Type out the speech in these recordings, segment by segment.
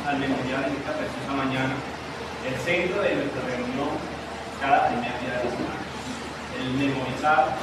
al memorial en esta preciosa mañana el centro de nuestra reunión cada primer día de la semana. El memorizar,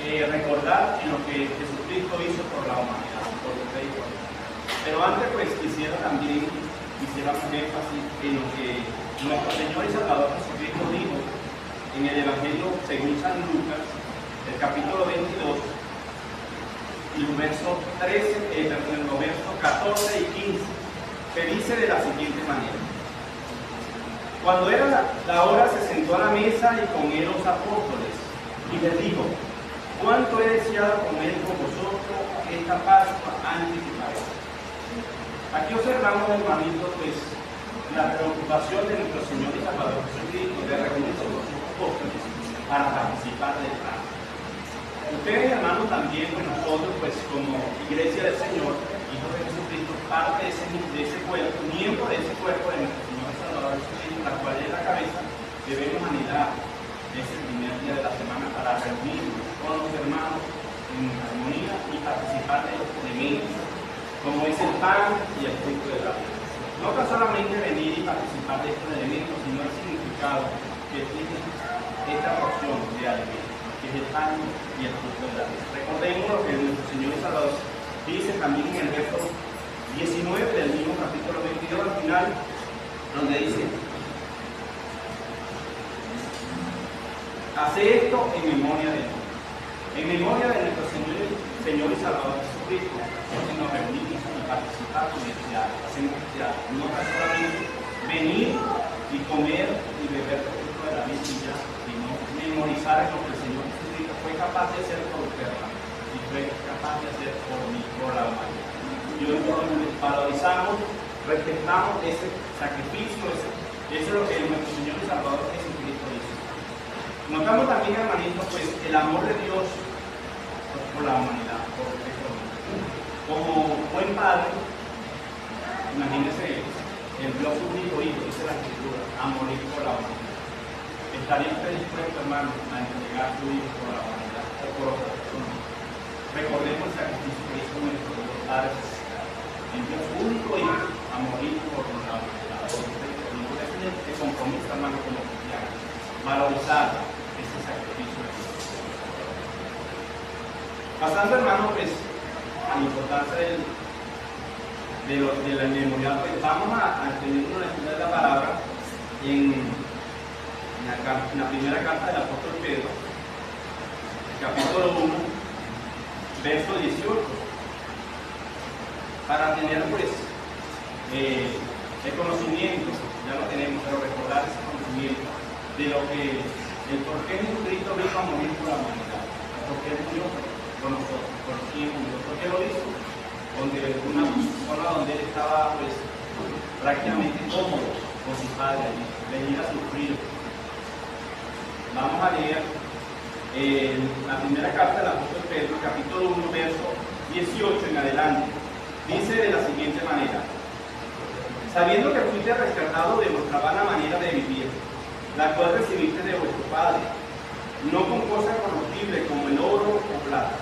recordar en lo que Jesucristo hizo por la humanidad, por los reyes. Pero antes pues quisiera también hacer énfasis en lo que nuestro Señor y Salvador Jesucristo dijo en el Evangelio según San Lucas, el capítulo 22, y los versos 14 y 15, que dice de la siguiente manera: cuando era la hora, se sentó a la mesa y con él los apóstoles, y les dijo: cuánto he deseado comer con vosotros esta Pascua antes que parezca. Aquí observamos, hermanitos, pues la preocupación de nuestro Señor y Salvador Jesucristo de reunirse con sus apóstoles para participar del pan. Ustedes, hermanos, también, pues nosotros, pues como Iglesia del Señor, hijos de Jesucristo, parte de ese cuerpo, miembro de ese cuerpo de nuestro Señor y Salvador Jesucristo, la cual es la cabeza, debemos anhelar ese primer día de la semana para reunirnos con los hermanos en armonía y participar de los elementos, como es el pan y el fruto de la vida. No tan solamente venir y participar de estos elementos, sino el significado que tiene esta porción de alimentos, que es el pan y el fruto de la vida. Recordemos lo que nuestro Señor y Salvador dice también en el verso 19 del mismo capítulo 22, al final, donde dice: hace esto en memoria de Dios. En memoria de nuestro Señor y Salvador Jesucristo, que nos reunimos y participamos en este acto, hacemos este acto. No tan solamente venir y comer y beber el fruto de la vida, sino memorizar lo que el Señor Jesucristo fue capaz de hacer por usted y fue capaz de hacer por mí, por la humanidad. Y hoy valorizamos, respetamos ese sacrificio, eso es lo que nuestro Señor y Salvador Jesucristo hizo. Notamos también, hermanitos, pues el amor de Dios por la humanidad, por usted, por mí. Como buen padre, imagínese, envió a su único hijo, dice la Escritura, a morir por la humanidad. ¿Estaría usted dispuesto, hermano, a entregar a su hijo por la humanidad o por otra persona? Recordemos el sacrificio que hizo nuestro Padre. Envió a su único hijo a morir por la humanidad. Ese es el compromiso, hermano, como cristiano. Valorizar ese sacrificio. Pasando, hermano, pues a la importancia de la memorial, pues vamos a tener una lectura de la palabra en la primera carta del apóstol Pedro, capítulo 1, verso 18, para tener pues el conocimiento, ya lo tenemos, pero recordar ese conocimiento de lo que, el por qué Jesucristo vino a morir por la humanidad, por qué murió por nosotros, por quién murió, por qué lo hizo, una zona donde él estaba pues prácticamente cómodo con su padre, venir a sufrir. Vamos a leer la primera carta del apóstol Pedro, capítulo 1, verso 18 en adelante. Dice de la siguiente manera: sabiendo que fuiste rescatado de vuestra vana manera de vivir, la cual recibiste de vuestro Padre, no con cosas corruptibles como el oro o plata,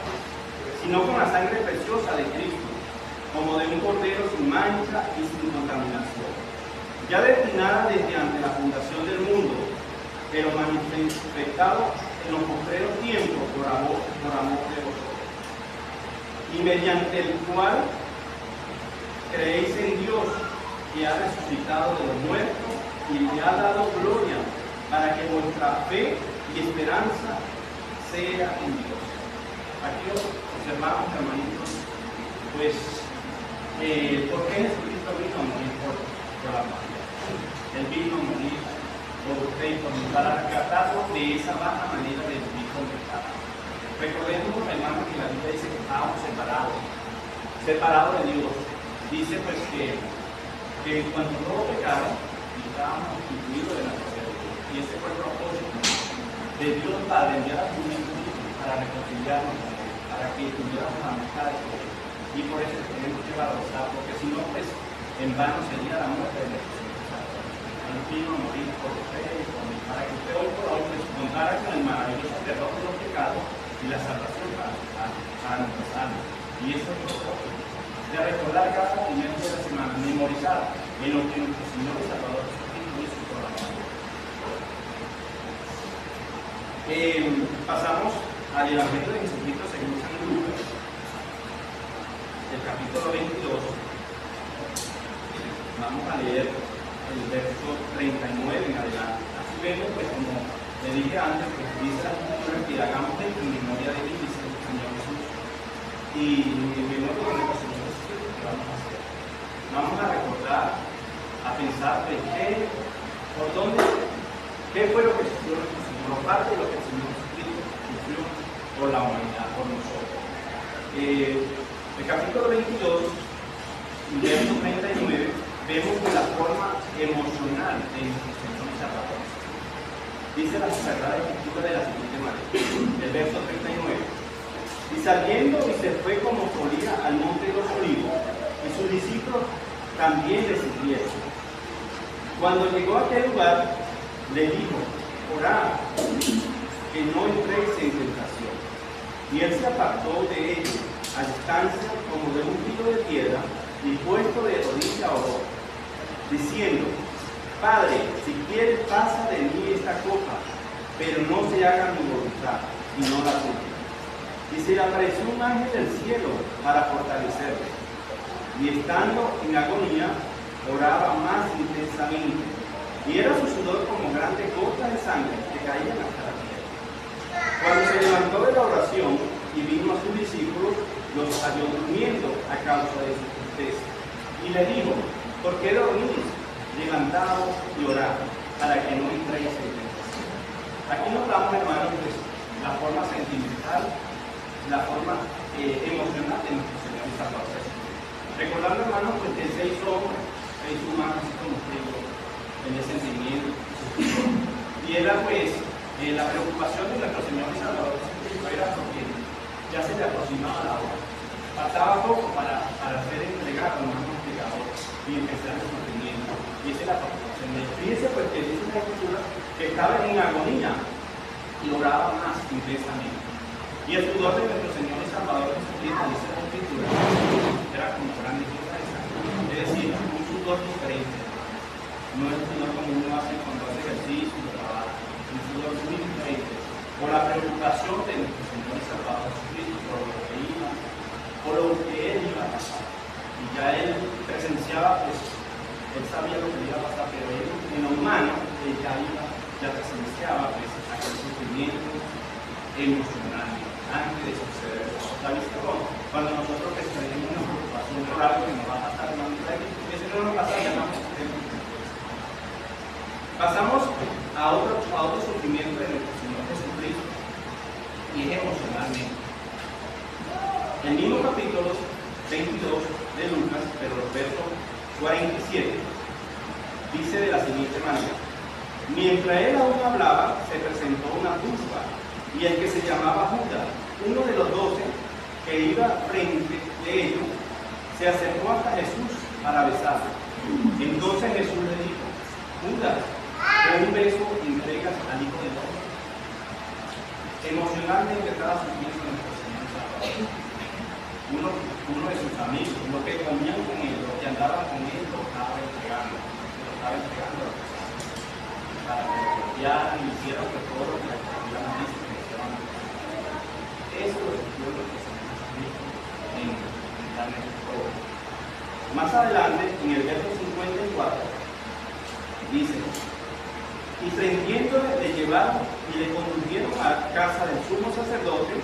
sino con la sangre preciosa de Cristo, como de un cordero sin mancha y sin contaminación, ya destinada desde ante la fundación del mundo, pero manifestado en los postreros tiempos por amor de vosotros, y mediante el cual creéis en Dios, que ha resucitado de los muertos y le ha dado gloria, para que vuestra fe y esperanza sea en Dios. Aquí observamos, hermanitos, pues, ¿por qué Jesucristo vino a morir por la humanidad? Él vino a morir por usted y por mí, para rescatarlo de esa baja manera de vivir con pecado. Recordemos, hermanos, que la Biblia dice que estábamos separados de Dios. Dice pues que cuando todo pecado, estábamos constituidos de la presencia de Dios. Y ese fue el propósito de Dios para enviar a su Hijo para reconciliarnos con Él, para que tuviéramos amistad con Él. Y por eso tenemos que valorizar, porque si no, pues en vano sería la muerte de nuestro Señor. Él vino a morir por usted y por mí, para que usted hoy por hoy pues, contara con el maravilloso perdón de los pecados y la salvación para nuestras almas. Y eso es el propósito de recordar cada primer día de la semana, memorizar en lo que nuestro Señor y Salvador Jesucristo hizo por la humanidad. Pasamos al Evangelio de Jesucristo según San Lucas, el capítulo 22. Vamos a leer el verso 39 en adelante. Así vemos, pues, como le dije antes, pues dice la Escritura que hagamos esto en memoria de él, dice el Señor Jesús. Y en memoria de nuestro Señor Jesús, ¿qué vamos a hacer? Vamos a recordar, a pensar de qué fue lo que sufrió nuestro Señor, parte de lo que el Señor Jesucristo sufrió por la humanidad, por nosotros. El capítulo 22, verso 39, vemos de la forma emocional de nuestro Señor y Salvador. Dice la Sagrada Escritura de la siguiente manera, el verso 39. Y saliendo y se fue como solía al monte de los Olivos, y sus discípulos también le siguieron. Cuando llegó a aquel lugar, le dijo: orad, que no entréis en tentación. Y él se apartó de ellos a distancia como de un tiro de piedra, y puesto de rodilla oró, diciendo: Padre, si quieres, pasa de mí esta copa, pero no se haga mi voluntad, sino la tuya. Y se le apareció un ángel del cielo para fortalecerle. Y estando en agonía, oraba más intensamente, y era su sudor como grandes gotas de sangre que caían hasta la tierra. Cuando se levantó de la oración y vino a sus discípulos, los halló durmiendo a causa de su tristeza. Y le dijo: ¿por qué dormís? Levantaos y orad, para que no entréis en tentación. Aquí notamos, hermanos, pues, la forma sentimental, la forma emocional de nuestro Señor y Salvador Jesucristo. Recordando, hermanos, pues, que se hizo hombre, se hizo humano, así como usted, en ese sentimiento. Y era, pues, la preocupación de nuestro Señor y Salvador Jesucristo era porque ya se le aproximaba la hora. Faltaba poco para ser entregado a un pecador y empezar el sufrimiento. Y esa es la preocupación de él. Fíjense, pues, que dice la Escritura que estaba en agonía y oraba más intensamente. Y el sudor de nuestro Señor y Salvador Jesucristo, dice la Escritura, era como grandes gotas de sangre. Es decir, un sudor diferente. No es un sudor como uno hace cuando hace ejercicio y trabaja. Un sudor muy diferente. Por la preocupación de nuestro Señor y Salvador Jesucristo, por lo que él iba a pasar. Y ya él presenciaba, pues, él sabía lo que iba a pasar, pero él, en lo humano, él ya presenciaba, pues, aquel sufrimiento emocional antes de suceder. ¿Sabes cómo? Cuando nosotros tenemos una preocupación por algo que nos va a pasar, ese no nos pasa, ya no. Pasamos a otro sufrimiento de nuestro Señor Jesucristo, y es emocionalmente. El mismo capítulo 22 de Lucas, pero el verso 47, dice de la siguiente manera: mientras él aún hablaba, se presentó una turba, y el que se llamaba Judas, uno de los 12, que iba frente de ellos, se acercó hasta Jesús para besarlo. Entonces Jesús le dijo: Judas, ¿con un beso entregas al Hijo del Hombre? Emocionalmente estaba sufriendo nuestro Señor Salvador. Uno de sus amigos, los que comían con él, los que andaban con él, lo estaba entregando a la persona, para que lo copiaran y hicieran que todo lo que le habían visto que hicieran. Eso lo sufrió nuestro Señor Jesucristo en carne y todo. Más adelante, en el verso 54, dice: y prendiéndole, le llevaron y le condujeron a casa del sumo sacerdote,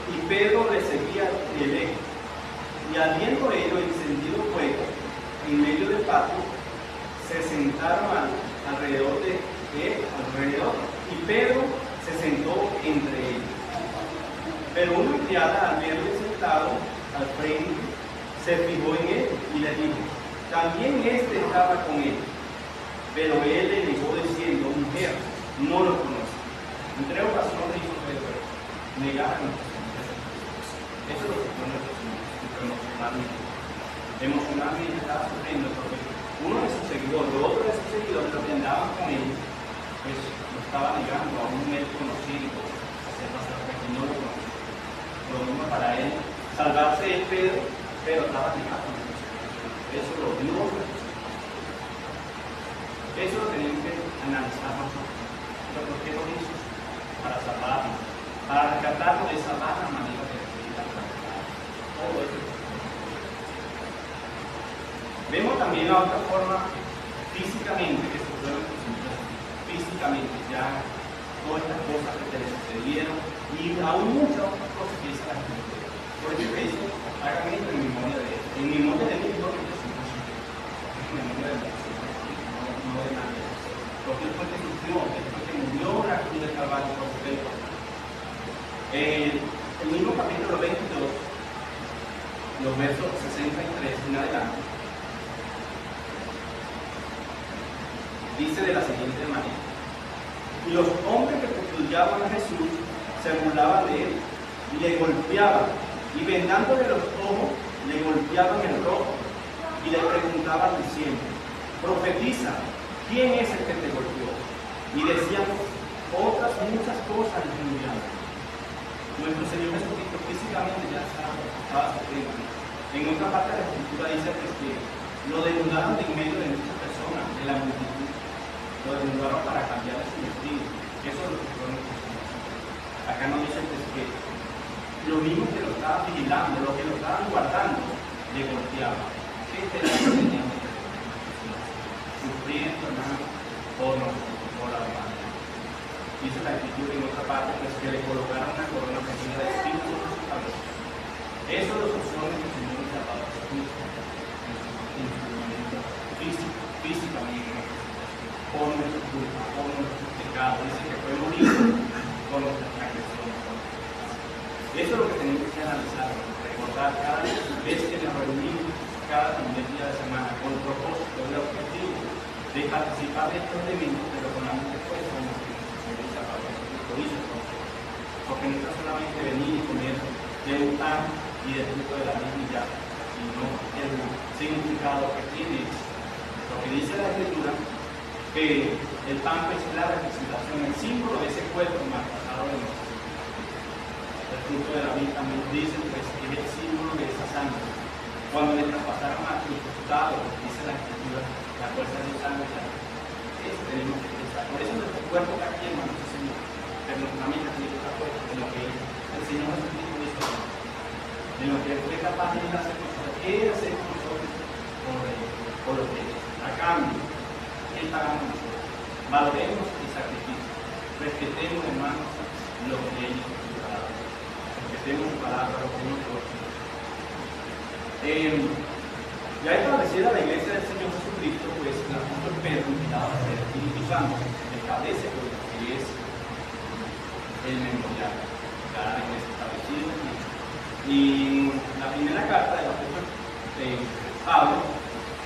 y Pedro le seguía de lejos. Y habiendo ellos encendido fuego en medio del patio, se sentaron alrededor de él, y Pedro se sentó entre ellos. Pero una criada, al verle sentado al frente, se fijó en él y le dijo: también éste estaba con él. Pero él le negó diciendo: mujer, no lo conozco. En 3 ocasiones hizo Pedro negar a nuestro Señor. Eso es lo que fue nuestro Señor emocionalmente. Emocionalmente estaba sufriendo porque uno de sus seguidores, otro de sus seguidores, los que andaban con él, pues lo estaba negando a un médico conocido, hacer pasar que no lo conocía. Lo mismo para él, salvarse de Pedro, pero estaba negando. Eso lo dio. Eso lo tenemos que analizar nosotros. ¿Pero por qué lo hizo? Para salvarnos, para rescatarnos de esa mala manera de vivir la humanidad. Todo eso. Vemos también la otra forma físicamente que se puede representar. Físicamente ya todas estas cosas que te sucedieron y aún muchas otras cosas que dice la gente. Por eso que dice, hagan esto en memoria de él. En memoria de mí, no de Jesús. En memoria de Jesús, no de nadie. Porque él fue que sufrió, él fue que murió en la cruz del Calvario por ustedes. El mismo capítulo 22, los versos 63 en adelante, dice de la siguiente manera: y los hombres que custodiaban a Jesús se burlaban de él y le golpeaban, y vendándole los ojos le golpeaban el rostro y le preguntaban diciendo: profetiza, ¿quién es el que te golpeó? Y decían otras muchas cosas injuriosas. Nuestro Señor Jesucristo físicamente ya estaba sufriendo. En otra parte de la Escritura dice que lo desnudaron de en medio de muchas personas, de la multitud. Lo desnudaron para cambiar su vestido. Eso es lo que fue nuestro Señor. Acá nos dice que lo mismo que lo estaban vigilando, lo que lo estaban guardando, le golpeaban. ¿Qué esperanza teníamos? Sufriendo, hermano, por nosotros, por la humanidad. Dice la Escritura en otra parte, pues que le colocaron una corona pequeña de espíritu en su cabeza. Eso es lo que son que el Señor nos ha dado en su momento físicamente, por nuestra culpa, por nuestros pecados. Dice que fue morido por nuestras transgresiones. Eso es lo que tenemos que analizar, recordar cada vez que nos reunimos, cada primer día de semana, con el propósito, el objetivo de participar de estos elementos, pero con la mente pues, como lo hizo, porque no es solamente venir y comer de un pan y del fruto de la misma ya, sino el significado que tiene. Lo que dice la Escritura, que el pan es la representación, el símbolo de ese cuerpo maltratado de nosotros. El fruto de la vida también dice pues, que es el símbolo de esa sangre. Cuando le traspasaron a Cristo, dice la Escritura, la fuerza de sangre, eso tenemos que pensar. Por eso nuestro cuerpo está aquí, hermano, Señor. Pero nuestra mente tiene que estar puesta en lo que el Señor Jesucristo hizo, en lo que Él fue capaz de hacer con nosotros. Quiere hacer con nosotros por lo que a cambio Él pagamos nosotros. Valoremos el sacrificio. Respetemos, hermanos, lo que Él hizo. Respetemos su palabra, lo que Él nos dio. Ya establecida la iglesia del Señor Jesucristo, pues el apóstol Pedro, invitado por el Espíritu Santo, establece lo que es el memorial. Cada iglesia establecida. Y la primera carta del apóstol Pablo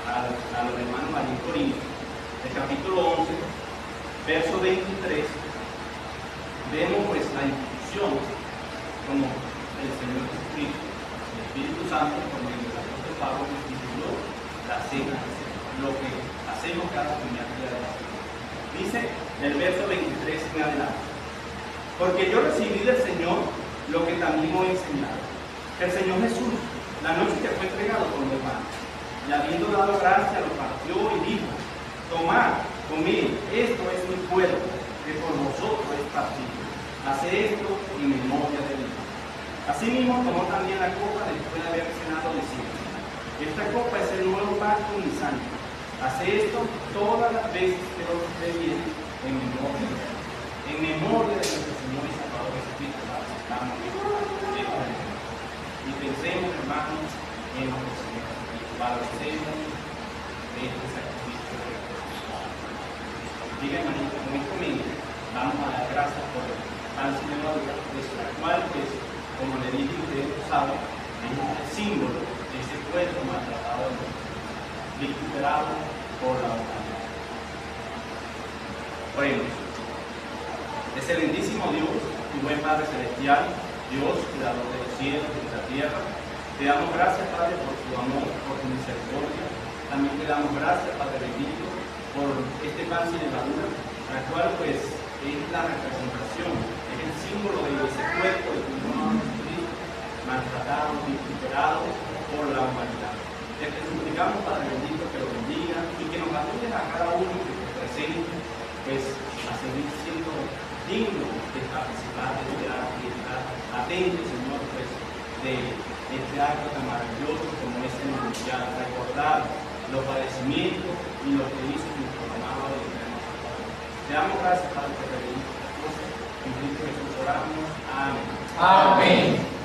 a los hermanos allí en Corinto, el capítulo 11, verso 23, vemos pues la institución como el Señor Jesucristo, el Espíritu Santo, por medio del apóstol Pablo, instituyó la cena, lo que hacemos cada primer día de la semana. Dice el verso 23 en adelante: porque yo recibí del Señor lo que también os he enseñado. El Señor Jesús, la noche que fue entregado por mi hermano, y habiendo dado gracia, lo partió y dijo: tomad, comed, esto es mi cuerpo, que por vosotros es partido. Haced esto en memoria de mí. Asimismo tomó también la copa después de haber cenado, diciendo: esta copa es el nuevo pacto en mi sangre. Haced esto todas las veces que os bebiereis en memoria de mí. En memoria de nuestro Señor y Salvador Jesucristo, estamos y pensemos, hermanos, en nuestro Señor y valoremos este sacrificio de Jesús. Diga, hermanito, con esto mente, vamos a dar gracias por el pan sin levadura, de la cual, pues, como le dije, ustedes lo saben, es el símbolo de ese cuerpo maltratado, recuperado por la humanidad. Oremos. Excelentísimo Dios y buen Padre Celestial, Dios, creador de los cielos y de la tierra, te damos gracias, Padre, por tu amor, por tu misericordia. También te damos gracias, Padre bendito, por este pan sin levadura, la cual pues es la representación, es el símbolo de ese cuerpo de tu Hijo Jesucristo, maltratado, recuperado por la humanidad. Este es un digamos, Padre bendito, que lo bendiga y que nos ayuden a cada uno que esté presente, pues, a seguir siendo dignos de participar de este acto y estar atentos, Señor, pues, de este acto tan maravilloso como es el mundial, recordar los padecimientos y lo que hizo nuestro amado de Dios. Te damos gracias, Padre, por venir. En Cristo Jesús oramos. Amén. Amén.